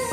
Hey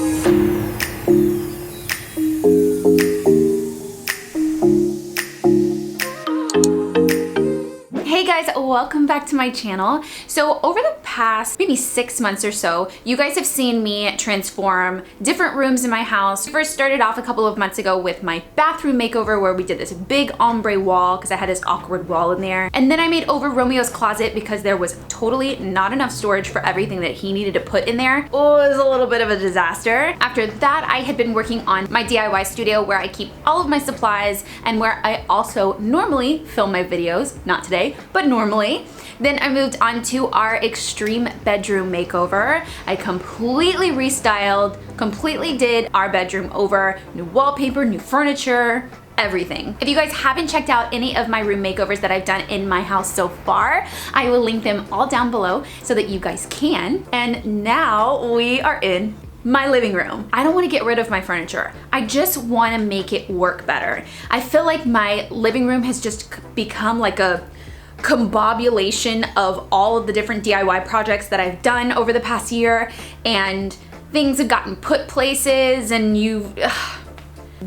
guys, welcome back to my channel. So over the past maybe 6 months or so, you guys have seen me transform different rooms in my house. First started off a couple of months ago with my bathroom makeover where we did this big ombre wall because I had this awkward wall in there. And then I made over Romeo's closet because there was totally not enough storage for everything that he needed to put in there. Oh, it was a little bit of a disaster. After that, I had been working on my DIY studio where I keep all of my supplies and where I also normally film my videos, not today, but normally. Then I moved on to our extreme bedroom makeover. I completely restyled, completely did our bedroom over, new wallpaper, new furniture, everything. If you guys haven't checked out any of my room makeovers that I've done in my house so far, I will link them all down below so that you guys can. And now we are in my living room. I don't want to get rid of my furniture. I just want to make it work better. I feel like my living room has just become like a combobulation of all of the different DIY projects that I've done over the past year, and things have gotten put places and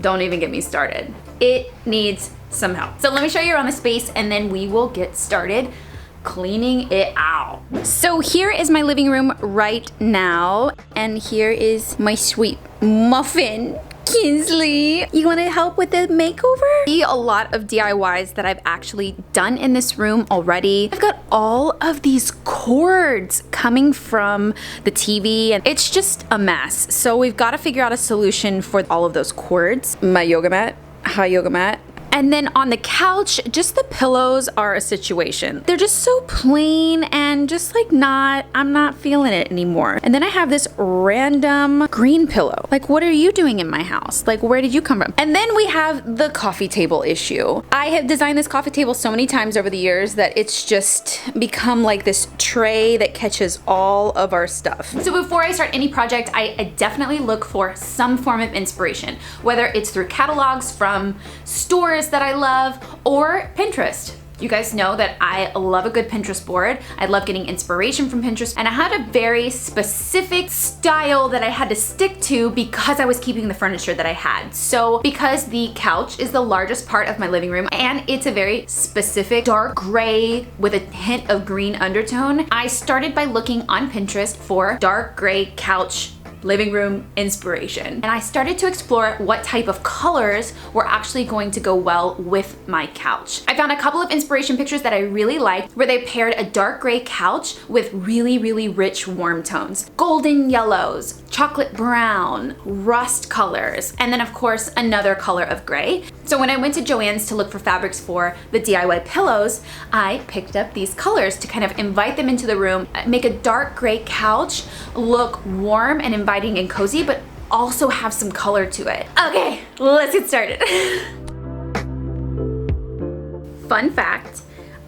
don't even get me started. It needs some help. So let me show you around the space and then we will get started cleaning it out. So here is my living room right now, and here is my sweet muffin. Kinsley, you want to help with the makeover? See a lot of DIYs that I've actually done in this room already. I've got all of these cords coming from the TV and it's just a mess. So we've got to figure out a solution for all of those cords. My yoga mat, hi yoga mat. And then on the couch, just the pillows are a situation. They're just so plain and just like I'm not feeling it anymore. And then I have this random green pillow. Like, what are you doing in my house? Like, where did you come from? And then we have the coffee table issue. I have designed this coffee table so many times over the years that it's just become like this tray that catches all of our stuff. So before I start any project, I definitely look for some form of inspiration, whether it's through catalogs from stores that I love or Pinterest. You guys know that I love a good Pinterest board. I love getting inspiration from Pinterest, and I had a very specific style that I had to stick to because I was keeping the furniture that I had. So because the couch is the largest part of my living room and it's a very specific dark gray with a hint of green undertone, I started by looking on Pinterest for dark gray couch living room inspiration. And I started to explore what type of colors were actually going to go well with my couch. I found a couple of inspiration pictures that I really liked where they paired a dark gray couch with really, really rich warm tones. Golden yellows, chocolate brown, rust colors, and then of course another color of gray. So when I went to Joann's to look for fabrics for the DIY pillows, I picked up these colors to kind of invite them into the room, make a dark gray couch look warm and inviting and cozy, but also have some color to it. Okay, let's get started. Fun fact,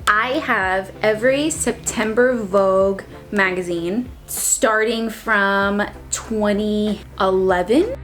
I have every September Vogue magazine starting from 2011.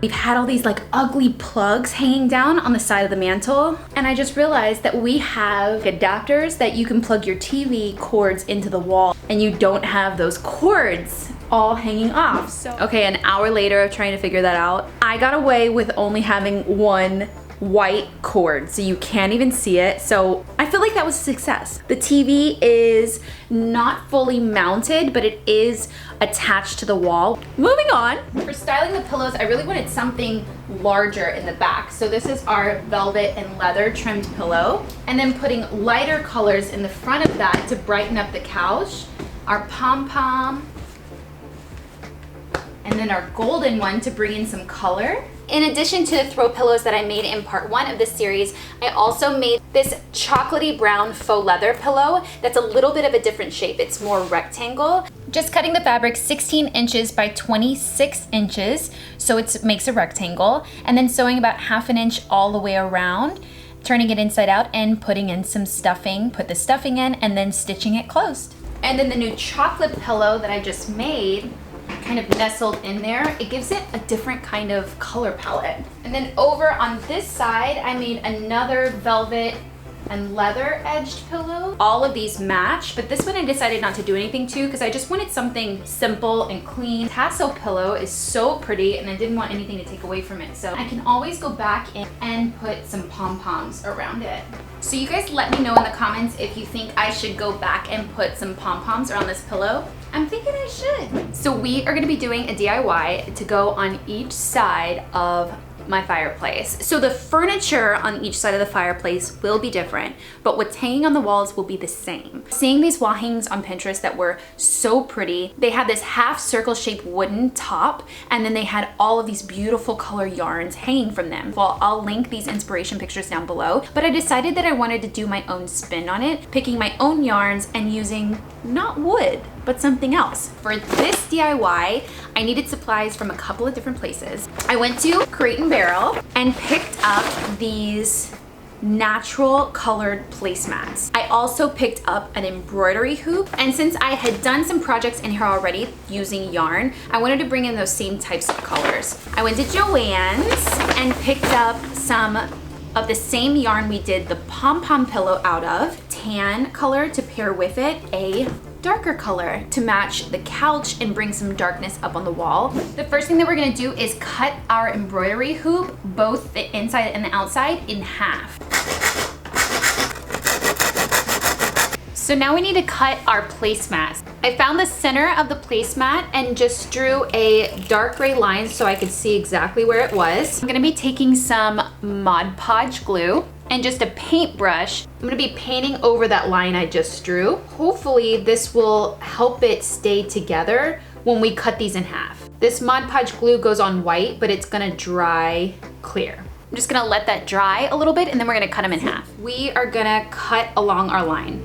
We've had all these like ugly plugs hanging down on the side of the mantle, and I just realized that we have adapters that you can plug your TV cords into the wall, and you don't have those cords all hanging off. So okay, an hour later of trying to figure that out, I got away with only having one white cord, so you can't even see it. So I feel like that was a success. The TV is not fully mounted, but it is attached to the wall. Moving on. For styling the pillows, I really wanted something larger in the back. So this is our velvet and leather trimmed pillow. And then putting lighter colors in the front of that to brighten up the couch. Our pom-pom. And then our golden one to bring in some color. In addition to the throw pillows that I made in part 1 of this series, I also made this chocolatey brown faux leather pillow that's a little bit of a different shape. It's more rectangle. Just cutting the fabric 16 inches by 26 inches, so it makes a rectangle, and then sewing about 1/2 inch all the way around, turning it inside out and putting in some stuffing, put the stuffing in, and then stitching it closed. And then the new chocolate pillow that I just made, kind of nestled in there, it gives it a different kind of color palette. And then over on this side, I made another velvet and leather edged pillow. All of these match, but this one I decided not to do anything to because I just wanted something simple and clean. Tassel pillow is so pretty and I didn't want anything to take away from it. So I can always go back in and put some pom-poms around it. So you guys let me know in the comments if you think I should go back and put some pom-poms around this pillow. I'm thinking I should. So we are gonna be doing a DIY to go on each side of my fireplace. So the furniture on each side of the fireplace will be different, but what's hanging on the walls will be the same. Seeing these wall hangings on Pinterest that were so pretty, they had this half circle shaped wooden top, and then they had all of these beautiful color yarns hanging from them. Well, I'll link these inspiration pictures down below, but I decided that I wanted to do my own spin on it, picking my own yarns and using not wood, but something else. For this DIY, I needed supplies from a couple of different places. I went to Crate and Barrel and picked up these natural colored placemats. I also picked up an embroidery hoop, and since I had done some projects in here already using yarn, I wanted to bring in those same types of colors. I went to Joann's and picked up some of the same yarn we did the pom-pom pillow out of, tan color to pair with it, a darker color to match the couch and bring some darkness up on the wall. The first thing that we're gonna do is cut our embroidery hoop, both the inside and the outside, in half. So now we need to cut our placemats. I found the center of the placemat and just drew a dark gray line so I could see exactly where it was. I'm gonna be taking some Mod Podge glue and just a paintbrush. I'm gonna be painting over that line I just drew. Hopefully this will help it stay together when we cut these in half. This Mod Podge glue goes on white, but it's gonna dry clear. I'm just gonna let that dry a little bit and then we're gonna cut them in half. We are gonna cut along our line.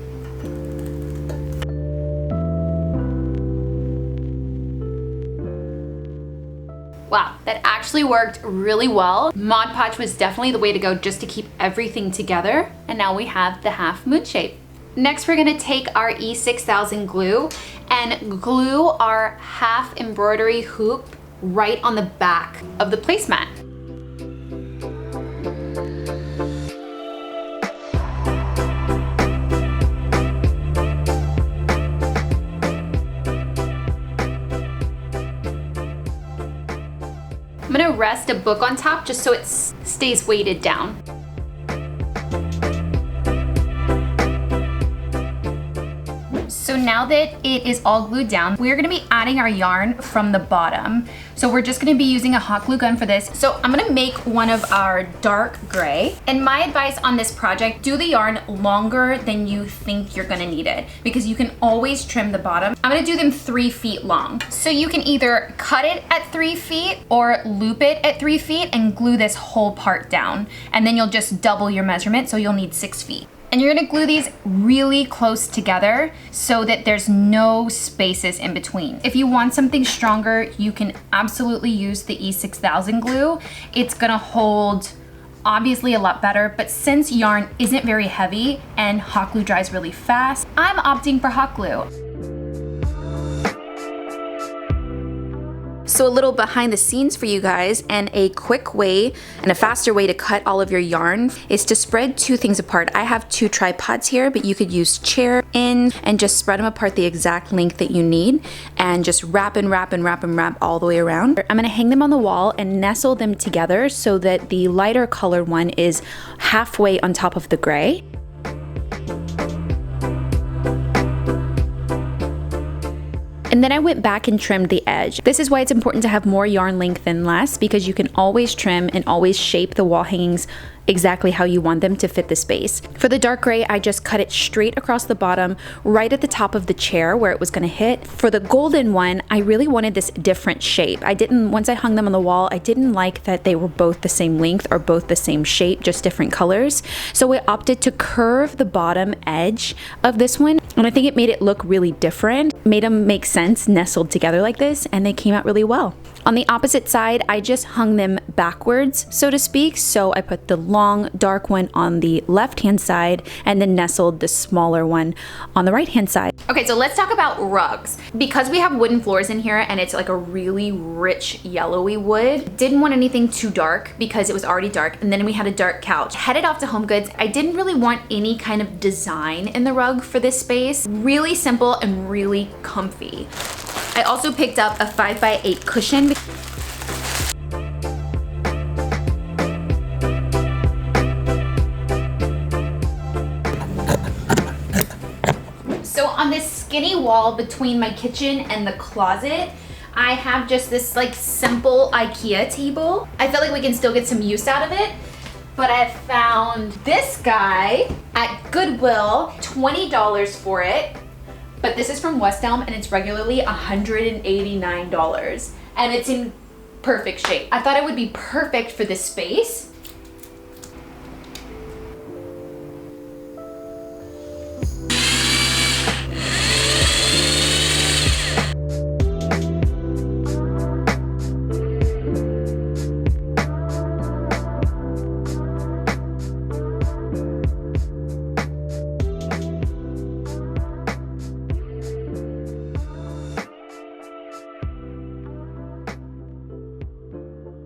Wow, that actually worked really well. Mod Podge was definitely the way to go just to keep everything together. And now we have the half moon shape. Next, we're gonna take our E6000 glue and glue our half embroidery hoop right on the back of the placemat. I'm gonna rest a book on top just so it stays weighted down. So now that it is all glued down, we're gonna be adding our yarn from the bottom. So we're just gonna be using a hot glue gun for this. So I'm gonna make one of our dark gray. And my advice on this project, do the yarn longer than you think you're gonna need it, because you can always trim the bottom. I'm gonna do them 3 feet long. So you can either cut it at 3 feet or loop it at 3 feet and glue this whole part down. And then you'll just double your measurement, so you'll need 6 feet. And you're gonna glue these really close together so that there's no spaces in between. If you want something stronger, you can absolutely use the E6000 glue. It's gonna hold obviously a lot better, but since yarn isn't very heavy and hot glue dries really fast, I'm opting for hot glue. So a little behind the scenes for you guys, and a quick way and a faster way to cut all of your yarn is to spread 2 things apart. I have 2 tripods here, but you could use chair ends and just spread them apart the exact length that you need and just wrap and wrap and wrap and wrap all the way around. I'm gonna hang them on the wall and nestle them together so that the lighter colored one is halfway on top of the gray. And then I went back and trimmed the edge. This is why it's important to have more yarn length than less, because you can always trim and always shape the wall hangings exactly how you want them to fit the space. For the dark gray, I just cut it straight across the bottom, right at the top of the chair where it was gonna hit. For the golden one, I really wanted this different shape. Once I hung them on the wall, I didn't like that they were both the same length or both the same shape, just different colors. So I opted to curve the bottom edge of this one, and I think it made it look really different, made them make sense nestled together like this, and they came out really well. On the opposite side, I just hung them backwards, so to speak. So I put the long long, dark one on the left-hand side, and then nestled the smaller one on the right-hand side. Okay, so let's talk about rugs. Because we have wooden floors in here and it's like a really rich yellowy wood, didn't want anything too dark because it was already dark, and then we had a dark couch. Headed off to HomeGoods, I didn't really want any kind of design in the rug for this space. Really simple and really comfy. I also picked up a 5x8 cushion. So on this skinny wall between my kitchen and the closet, I have just this like simple IKEA table. I feel like we can still get some use out of it, but I found this guy at Goodwill, $20 for it. But this is from West Elm and it's regularly $189, and it's in perfect shape. I thought it would be perfect for this space.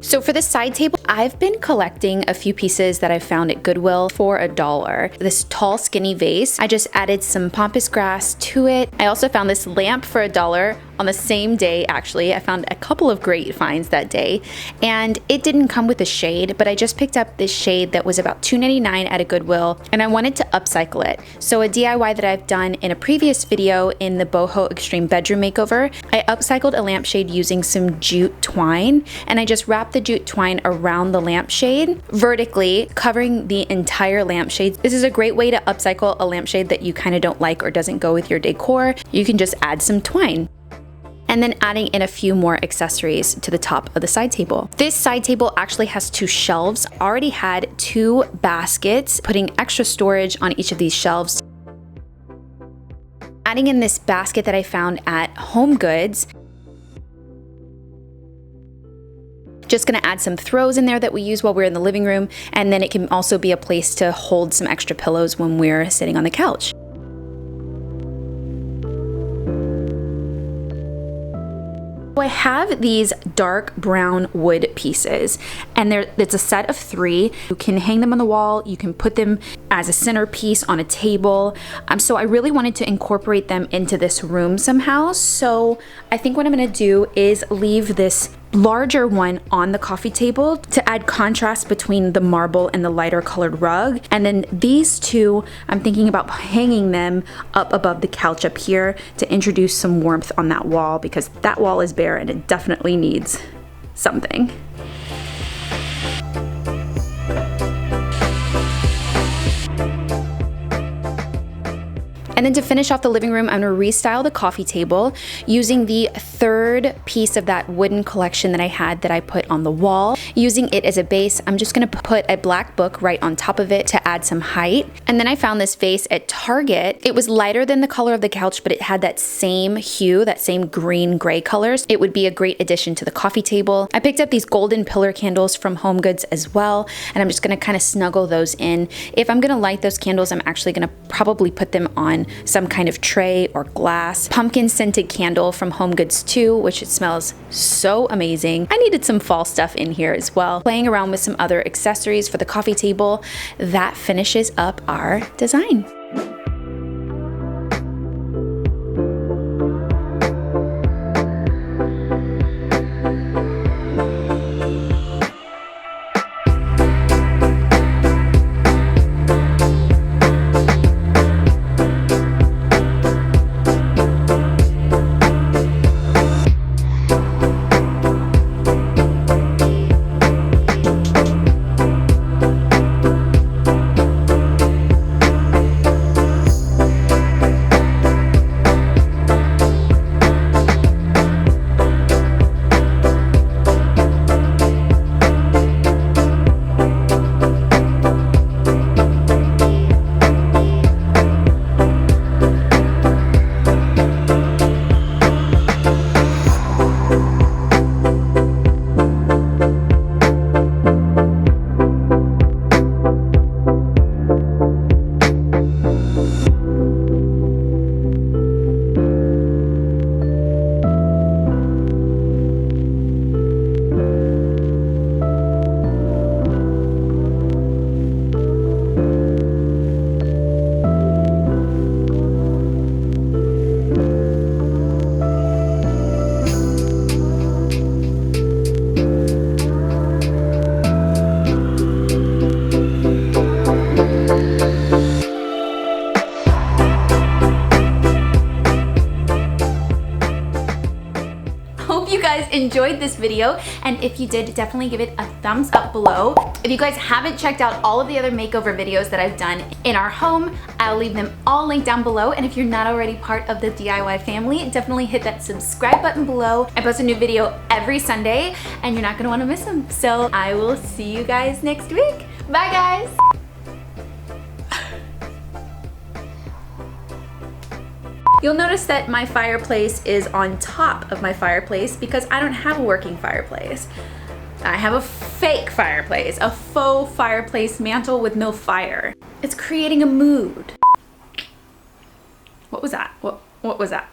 So for this side table, I've been collecting a few pieces that I found at Goodwill for $1. This tall, skinny vase, I just added some pampas grass to it. I also found this lamp for $1 on the same day, actually. I found a couple of great finds that day, and it didn't come with a shade, but I just picked up this shade that was about $2.99 at a Goodwill, and I wanted to upcycle it. So a DIY that I've done in a previous video in the Boho Extreme Bedroom Makeover, I upcycled a lampshade using some jute twine, and I just wrapped the jute twine around the lampshade vertically, covering the entire lampshade. This is a great way to upcycle a lampshade that you kind of don't like or doesn't go with your decor. You can just add some twine. And then adding in a few more accessories to the top of the side table. This side table actually has 2 shelves. I already had 2 baskets, putting extra storage on each of these shelves. Adding in this basket that I found at HomeGoods. Just gonna add some throws in there that we use while we're in the living room, and then it can also be a place to hold some extra pillows when we're sitting on the couch. I have these dark brown wood pieces, and it's a set of 3. You can hang them on the wall, you can put them as a centerpiece on a table. So I really wanted to incorporate them into this room somehow. So I think what I'm gonna do is leave this larger one on the coffee table to add contrast between the marble and the lighter colored rug. And then these 2, I'm thinking about hanging them up above the couch up here to introduce some warmth on that wall, because that wall is bare and it definitely needs something. And then to finish off the living room, I'm gonna restyle the coffee table using the 3rd piece of that wooden collection that I had that I put on the wall. Using it as a base, I'm just gonna put a black book right on top of it to add some height. And then I found this vase at Target. It was lighter than the color of the couch, but it had that same hue, that same green-gray colors. It would be a great addition to the coffee table. I picked up these golden pillar candles from HomeGoods as well, and I'm just gonna kind of snuggle those in. If I'm gonna light those candles, I'm actually gonna probably put them on some kind of tray or glass. Pumpkin scented candle from HomeGoods too, which it smells so amazing. I needed some fall stuff in here as well. Playing around with some other accessories for the coffee table. That finishes up our design. you guys enjoyed this video, and if you did, definitely give it a thumbs up below. If you guys haven't checked out all of the other makeover videos that I've done in our home, I'll leave them all linked down below. And if you're not already part of the DIY family, definitely hit that subscribe button below. I post a new video every Sunday and you're not gonna wanna miss them. So I will see you guys next week. Bye guys. You'll notice that my fireplace is on top of my fireplace because I don't have a working fireplace. I have a fake fireplace, a faux fireplace mantle with no fire. It's creating a mood. What was that? What was that?